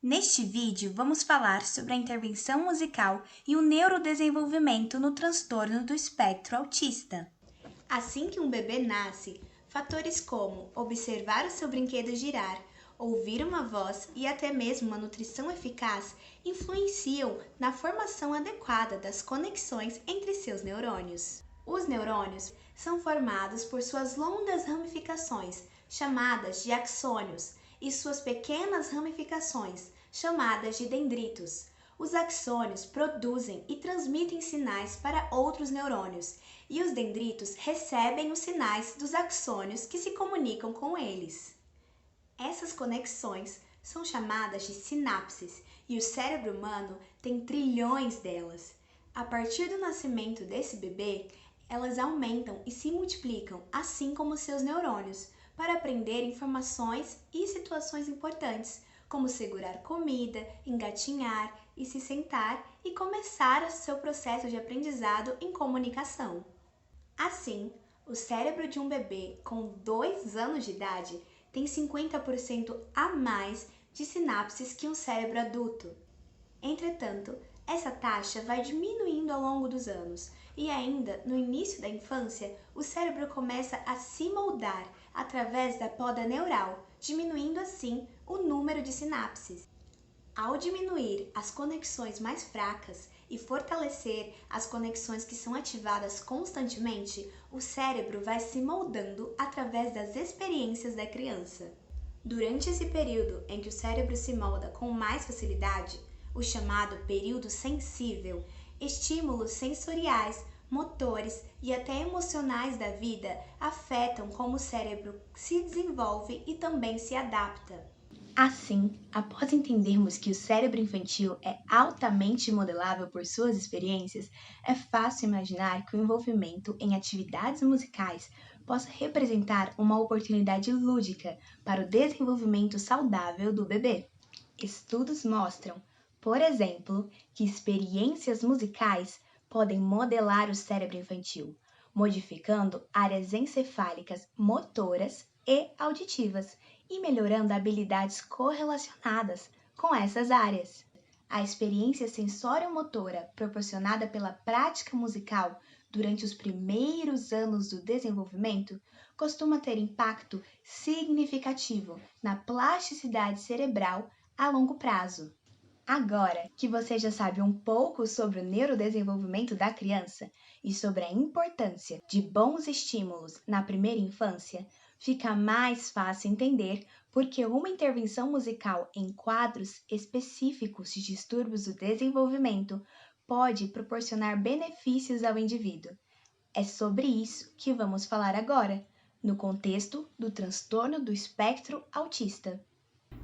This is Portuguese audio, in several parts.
Neste vídeo, vamos falar sobre a intervenção musical e o neurodesenvolvimento no transtorno do espectro autista. Assim que um bebê nasce, fatores como observar o seu brinquedo girar, ouvir uma voz e até mesmo uma nutrição eficaz influenciam na formação adequada das conexões entre seus neurônios. Os neurônios são formados por suas longas ramificações, chamadas de axônios, e suas pequenas ramificações, chamadas de dendritos. Os axônios produzem e transmitem sinais para outros neurônios, e os dendritos recebem os sinais dos axônios que se comunicam com eles. Essas conexões são chamadas de sinapses, e o cérebro humano tem trilhões delas. A partir do nascimento desse bebê, elas aumentam e se multiplicam, assim como seus neurônios, para aprender informações e situações importantes, como segurar comida, engatinhar e se sentar e começar seu processo de aprendizado em comunicação. Assim, o cérebro de um bebê com 2 anos de idade tem 50% a mais de sinapses que um cérebro adulto. Entretanto, essa taxa vai diminuindo ao longo dos anos e ainda no início da infância, o cérebro começa a se moldar através da poda neural, diminuindo assim o número de sinapses. Ao diminuir as conexões mais fracas e fortalecer as conexões que são ativadas constantemente, o cérebro vai se moldando através das experiências da criança. Durante esse período em que o cérebro se molda com mais facilidade, o chamado período sensível, estímulos sensoriais, motores e até emocionais da vida afetam como o cérebro se desenvolve e também se adapta. Assim, após entendermos que o cérebro infantil é altamente modelável por suas experiências, é fácil imaginar que o envolvimento em atividades musicais possa representar uma oportunidade lúdica para o desenvolvimento saudável do bebê. Estudos mostram, por exemplo, que experiências musicais podem modelar o cérebro infantil, modificando áreas encefálicas motoras e auditivas e melhorando habilidades correlacionadas com essas áreas. A experiência sensório-motora proporcionada pela prática musical durante os primeiros anos do desenvolvimento costuma ter impacto significativo na plasticidade cerebral a longo prazo. Agora que você já sabe um pouco sobre o neurodesenvolvimento da criança e sobre a importância de bons estímulos na primeira infância, fica mais fácil entender por que uma intervenção musical em quadros específicos de distúrbios do desenvolvimento pode proporcionar benefícios ao indivíduo. É sobre isso que vamos falar agora, no contexto do transtorno do espectro autista.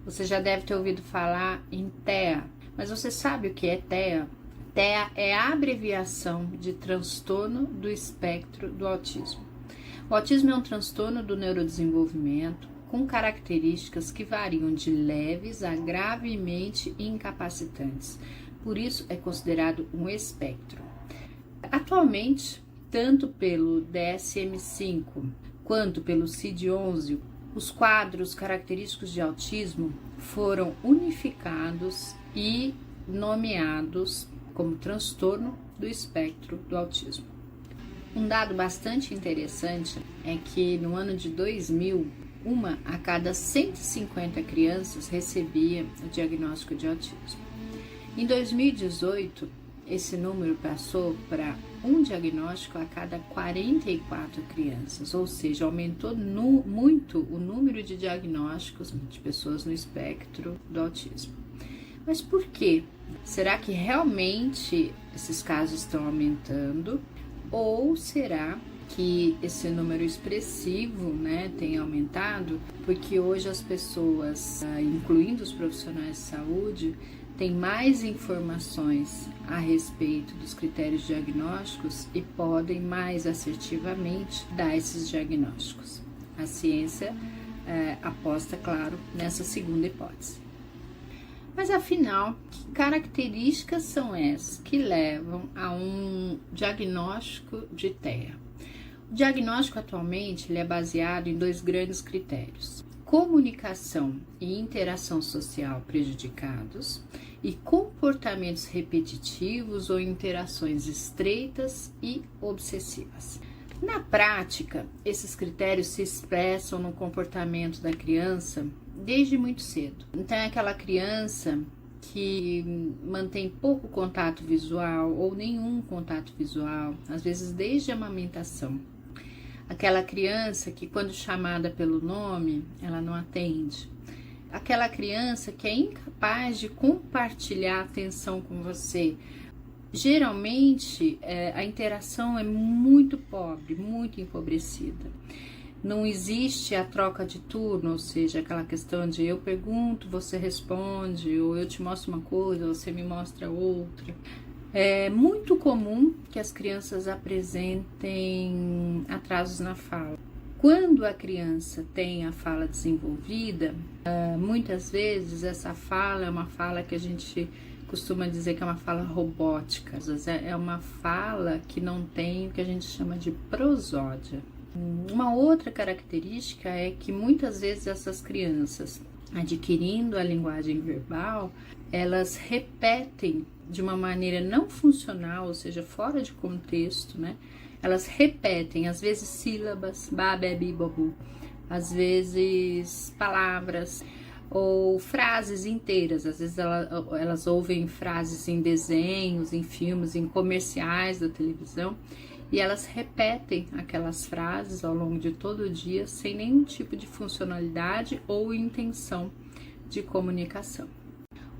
Você já deve ter ouvido falar em TEA, mas você sabe o que é TEA? TEA é a abreviação de transtorno do espectro do autismo. O autismo é um transtorno do neurodesenvolvimento com características que variam de leves a gravemente incapacitantes. Por isso é considerado um espectro. Atualmente, tanto pelo DSM-5 quanto pelo CID-11, os quadros característicos de autismo foram unificados e nomeados como transtorno do espectro do autismo. Um dado bastante interessante é que no ano de 2000, 1 a cada 150 crianças recebia o diagnóstico de autismo. Em 2018, esse número passou para um diagnóstico a cada 44 crianças, ou seja, aumentou muito o número de diagnósticos de pessoas no espectro do autismo. Mas por quê? Será que realmente esses casos estão aumentando? Ou será que esse número expressivo, tem aumentado porque hoje as pessoas, incluindo os profissionais de saúde, têm mais informações a respeito dos critérios diagnósticos e podem mais assertivamente dar esses diagnósticos. A ciência aposta, claro, nessa segunda hipótese. Mas afinal, que características são essas que levam a um diagnóstico de TEA? O diagnóstico atualmente ele é baseado em 2 grandes critérios: comunicação e interação social prejudicados e comportamentos repetitivos ou interações estreitas e obsessivas. Na prática, esses critérios se expressam no comportamento da criança desde muito cedo. Então, é aquela criança que mantém pouco contato visual ou nenhum contato visual, às vezes desde a amamentação. Aquela criança que, quando chamada pelo nome, ela não atende. Aquela criança que é incapaz de compartilhar atenção com você. Geralmente, a interação é muito pobre, muito empobrecida. Não existe a troca de turno, ou seja, aquela questão de eu pergunto, você responde, ou eu te mostro uma coisa, você me mostra outra. É muito comum que as crianças apresentem atrasos na fala. Quando a criança tem a fala desenvolvida, muitas vezes essa fala é uma fala que a gente costuma dizer que é uma fala robótica. É uma fala que não tem o que a gente chama de prosódia. Uma outra característica é que muitas vezes essas crianças, adquirindo a linguagem verbal, elas repetem de uma maneira não funcional, ou seja, fora de contexto, né? Elas repetem, às vezes sílabas, ba, be, bi, bobu, às vezes palavras ou frases inteiras. Às vezes elas ouvem frases em desenhos, em filmes, em comerciais da televisão, e elas repetem aquelas frases ao longo de todo o dia sem nenhum tipo de funcionalidade ou intenção de comunicação.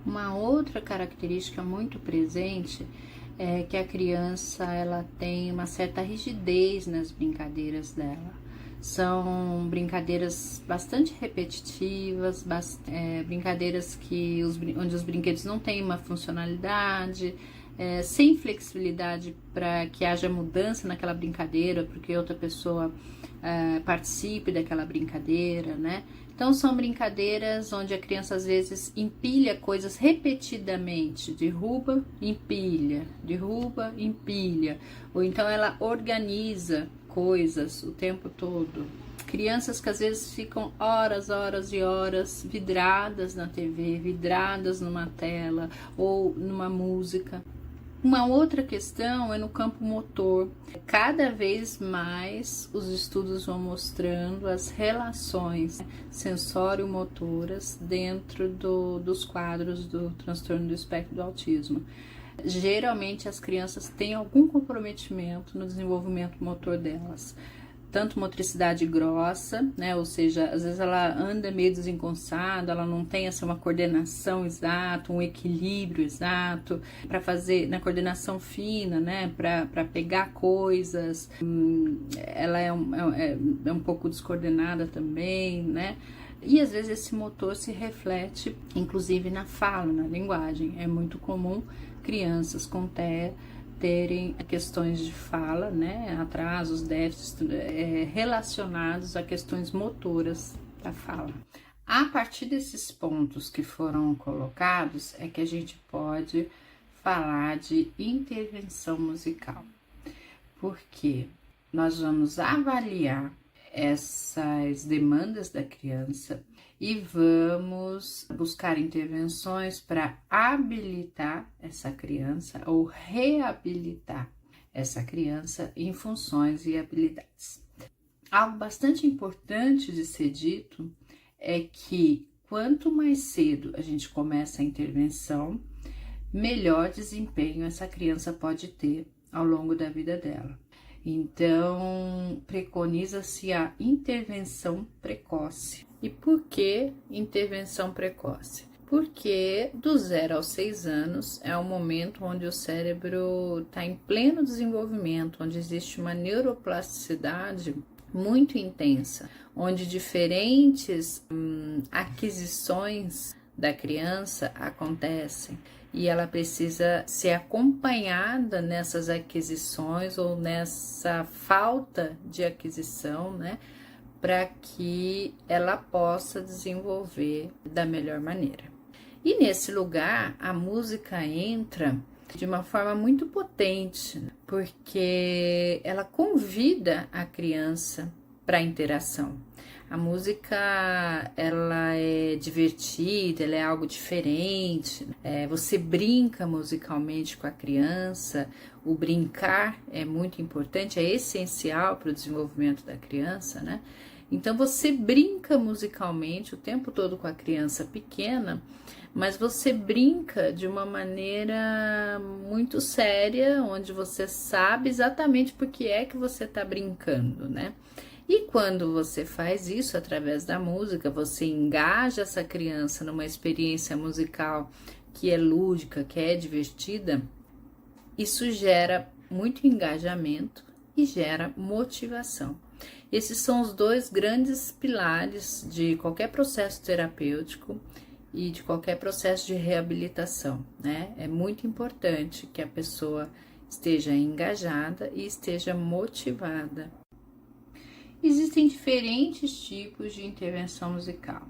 Uma outra característica muito presente é que a criança ela tem uma certa rigidez nas brincadeiras dela. São brincadeiras bastante repetitivas, brincadeiras onde os brinquedos não têm uma funcionalidade, sem flexibilidade para que haja mudança naquela brincadeira, porque outra pessoa participe daquela brincadeira, né? Então, são brincadeiras onde a criança, às vezes, empilha coisas repetidamente, derruba, empilha, ou então ela organiza coisas o tempo todo. Crianças que, às vezes, ficam horas e horas vidradas na TV, vidradas numa tela ou numa música. Uma outra questão é no campo motor. Cada vez mais os estudos vão mostrando as relações sensório-motoras dentro dos quadros do transtorno do espectro do autismo. Geralmente as crianças têm algum comprometimento no desenvolvimento motor delas. Tanto motricidade grossa, né? Ou seja, às vezes ela anda meio desengonçada, ela não tem uma coordenação exata, um equilíbrio exato para fazer na coordenação fina, né? Para pegar coisas, ela é um pouco descoordenada também, né? E às vezes esse motor se reflete, inclusive na fala, na linguagem. É muito comum crianças com TEA terem questões de fala, né, atrasos, déficits relacionados a questões motoras da fala. A partir desses pontos que foram colocados é que a gente pode falar de intervenção musical, porque nós vamos avaliar essas demandas da criança e vamos buscar intervenções para habilitar essa criança ou reabilitar essa criança em funções e habilidades. Algo bastante importante de ser dito é que quanto mais cedo a gente começa a intervenção, melhor desempenho essa criança pode ter ao longo da vida dela. Então, preconiza-se a intervenção precoce. E por que intervenção precoce? Porque do 0 aos 6 anos é o momento onde o cérebro está em pleno desenvolvimento, onde existe uma neuroplasticidade muito intensa, onde diferentes aquisições da criança acontecem. E ela precisa ser acompanhada nessas aquisições ou nessa falta de aquisição, né? Para que ela possa desenvolver da melhor maneira. E nesse lugar, a música entra de uma forma muito potente, porque ela convida a criança para a interação. A música, ela é divertida, ela é algo diferente. Você brinca musicalmente com a criança. O brincar é muito importante, é essencial para o desenvolvimento da criança, né? Então você brinca musicalmente o tempo todo com a criança pequena, mas você brinca de uma maneira muito séria, onde você sabe exatamente por que é que você está brincando, né? E quando você faz isso através da música, você engaja essa criança numa experiência musical que é lúdica, que é divertida, isso gera muito engajamento e gera motivação. Esses são os dois grandes pilares de qualquer processo terapêutico e de qualquer processo de reabilitação, né? É muito importante que a pessoa esteja engajada e esteja motivada. Existem diferentes tipos de intervenção musical.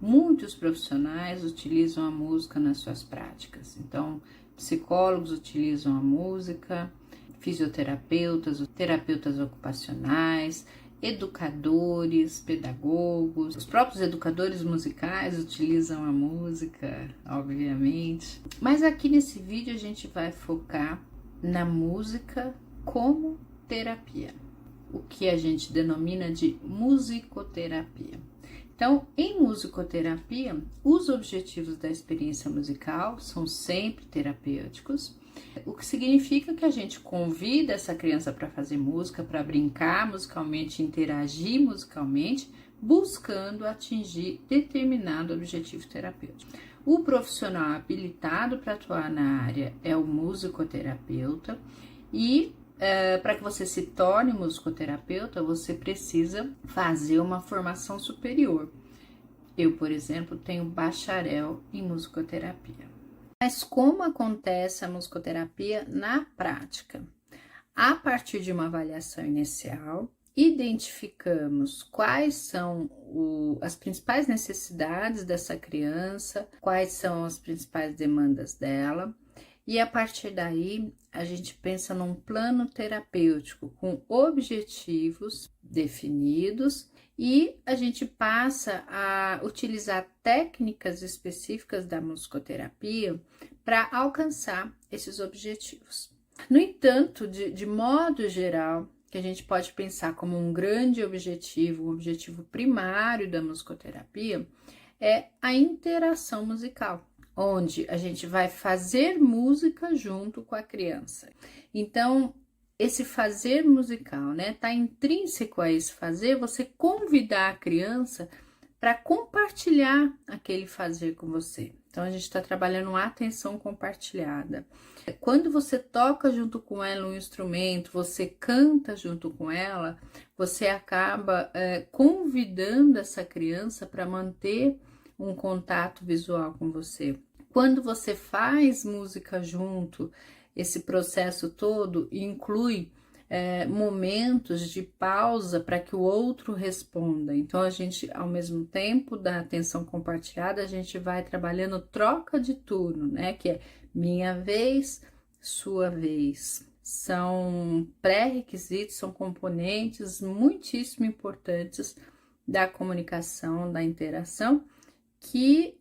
Muitos profissionais utilizam a música nas suas práticas. Então, psicólogos utilizam a música, fisioterapeutas, terapeutas ocupacionais, educadores, pedagogos, os próprios educadores musicais utilizam a música, obviamente. Mas aqui nesse vídeo a gente vai focar na música como terapia, o que a gente denomina de musicoterapia. Então, em musicoterapia, os objetivos da experiência musical são sempre terapêuticos, o que significa que a gente convida essa criança para fazer música, para brincar musicalmente, interagir musicalmente, buscando atingir determinado objetivo terapêutico. O profissional habilitado para atuar na área é o musicoterapeuta e para que você se torne musicoterapeuta, você precisa fazer uma formação superior. Eu, por exemplo, tenho bacharel em musicoterapia. Mas como acontece a musicoterapia na prática? A partir de uma avaliação inicial, identificamos quais são as principais necessidades dessa criança, quais são as principais demandas dela, e a partir daí a gente pensa num plano terapêutico com objetivos definidos e a gente passa a utilizar técnicas específicas da musicoterapia para alcançar esses objetivos. No entanto, de modo geral, que a gente pode pensar como um grande objetivo, um objetivo primário da musicoterapia, é a interação musical, onde a gente vai fazer música junto com a criança. Então, esse fazer musical, né, tá intrínseco a esse fazer, você convidar a criança para compartilhar aquele fazer com você. Então, a gente está trabalhando a atenção compartilhada. Quando você toca junto com ela um instrumento, você canta junto com ela, você acaba convidando essa criança para manter um contato visual com você. Quando você faz música junto, esse processo todo inclui momentos de pausa para que o outro responda. Então, a gente, ao mesmo tempo da atenção compartilhada, a gente vai trabalhando troca de turno, né? Que é minha vez, sua vez. São pré-requisitos, são componentes muitíssimo importantes da comunicação, da interação, que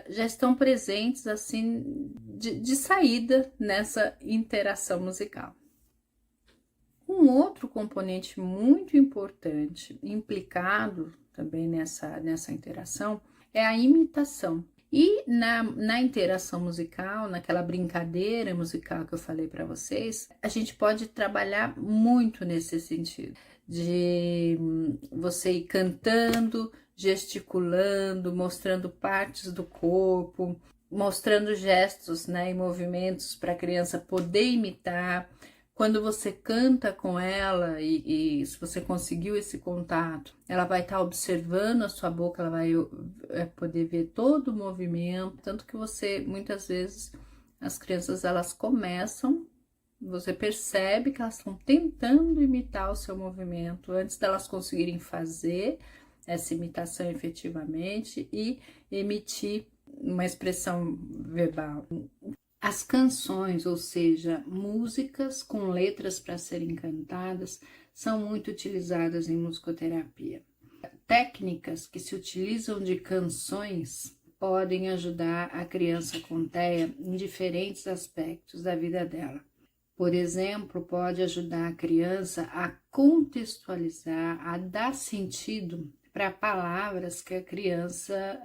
já estão presentes assim de saída nessa interação musical. Um outro componente muito importante, implicado também nessa interação, é a imitação. E na interação musical, naquela brincadeira musical que eu falei para vocês, a gente pode trabalhar muito nesse sentido, de você ir cantando, gesticulando, mostrando partes do corpo, mostrando gestos, né, e movimentos para a criança poder imitar. Quando você canta com ela e se você conseguiu esse contato, ela vai estar observando a sua boca, ela vai poder ver todo o movimento, tanto que você, muitas vezes, as crianças, elas começam, você percebe que elas estão tentando imitar o seu movimento antes delas conseguirem fazer essa imitação efetivamente e emitir uma expressão verbal. As canções, ou seja, músicas com letras para serem cantadas, são muito utilizadas em musicoterapia. técnicas que se utilizam de canções podem ajudar a criança com TEA em diferentes aspectos da vida dela. Por exemplo, pode ajudar a criança a contextualizar, a dar sentido para palavras que a criança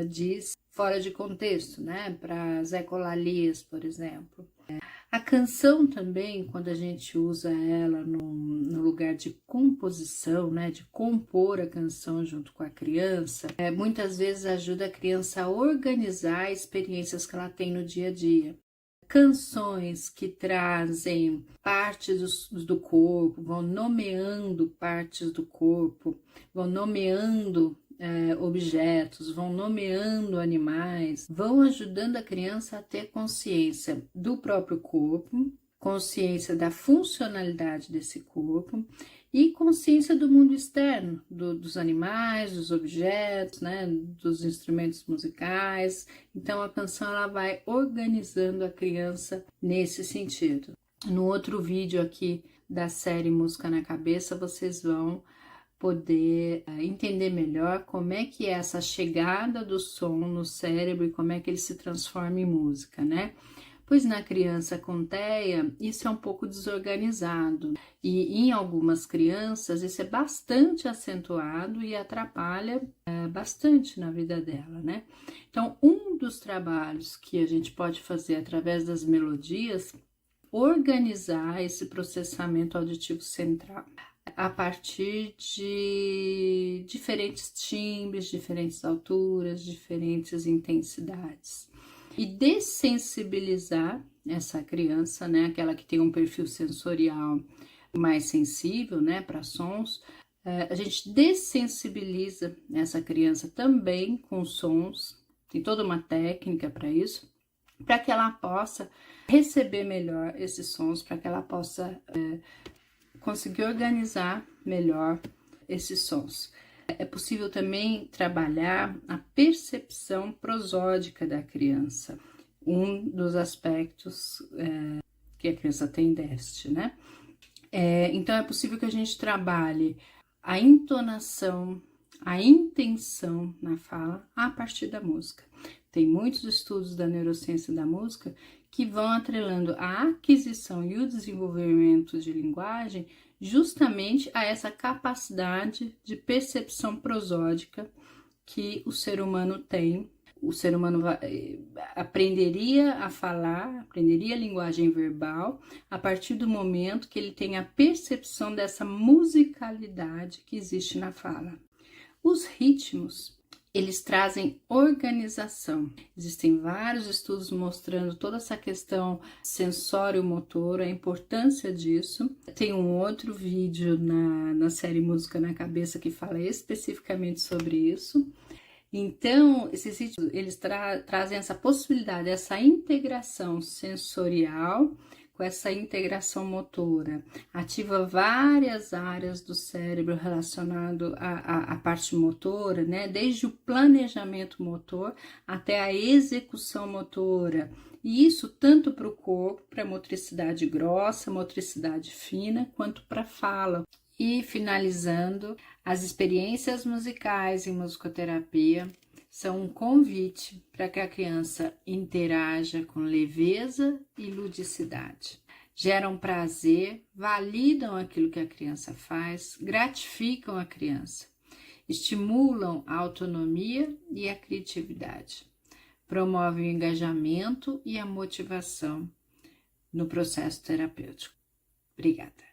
diz fora de contexto, né? Para Zé Colalias, por exemplo. A canção também, quando a gente usa ela no lugar de composição, né? De compor a canção junto com a criança, muitas vezes ajuda a criança a organizar experiências que ela tem no dia a dia. Canções que trazem partes do corpo, vão nomeando partes do corpo, vão nomeando objetos, vão nomeando animais, vão ajudando a criança a ter consciência do próprio corpo, consciência da funcionalidade desse corpo e consciência do mundo externo, dos animais, dos objetos, né, dos instrumentos musicais. Então a canção ela vai organizando a criança nesse sentido. No outro vídeo aqui da série Música na Cabeça, vocês vão poder entender melhor como é que é essa chegada do som no cérebro e como é que ele se transforma em música, né? Pois na criança com TEA, isso é um pouco desorganizado e em algumas crianças isso é bastante acentuado e atrapalha bastante na vida dela, né? Então, um dos trabalhos que a gente pode fazer através das melodias, organizar esse processamento auditivo central a partir de diferentes timbres, diferentes alturas, diferentes intensidades. E dessensibilizar essa criança, né, aquela que tem um perfil sensorial mais sensível, né, para sons, a gente dessensibiliza essa criança também com sons, tem toda uma técnica para isso, para que ela possa receber melhor esses sons, para que ela possa conseguir organizar melhor esses sons. É possível também trabalhar a percepção prosódica da criança, um dos aspectos que a criança tem déficit, né? Então é possível que a gente trabalhe a entonação, a intenção na fala a partir da música. Tem muitos estudos da neurociência da música que vão atrelando a aquisição e o desenvolvimento de linguagem justamente a essa capacidade de percepção prosódica que o ser humano tem. O ser humano aprenderia a falar, aprenderia a linguagem verbal a partir do momento que ele tem a percepção dessa musicalidade que existe na fala. Os ritmos, eles trazem organização. Existem vários estudos mostrando toda essa questão sensório-motor, a importância disso. Tem um outro vídeo na série Música na Cabeça que fala especificamente sobre isso. Então, esses ritmos, eles trazem essa possibilidade, essa integração sensorial com essa integração motora, ativa várias áreas do cérebro relacionado à parte motora, né? Desde o planejamento motor até a execução motora. E isso tanto para o corpo, para a motricidade grossa, motricidade fina, quanto para a fala. E finalizando, as experiências musicais em musicoterapia são um convite para que a criança interaja com leveza e ludicidade. Geram prazer, validam aquilo que a criança faz, gratificam a criança, estimulam a autonomia e a criatividade, promovem o engajamento e a motivação no processo terapêutico. Obrigada.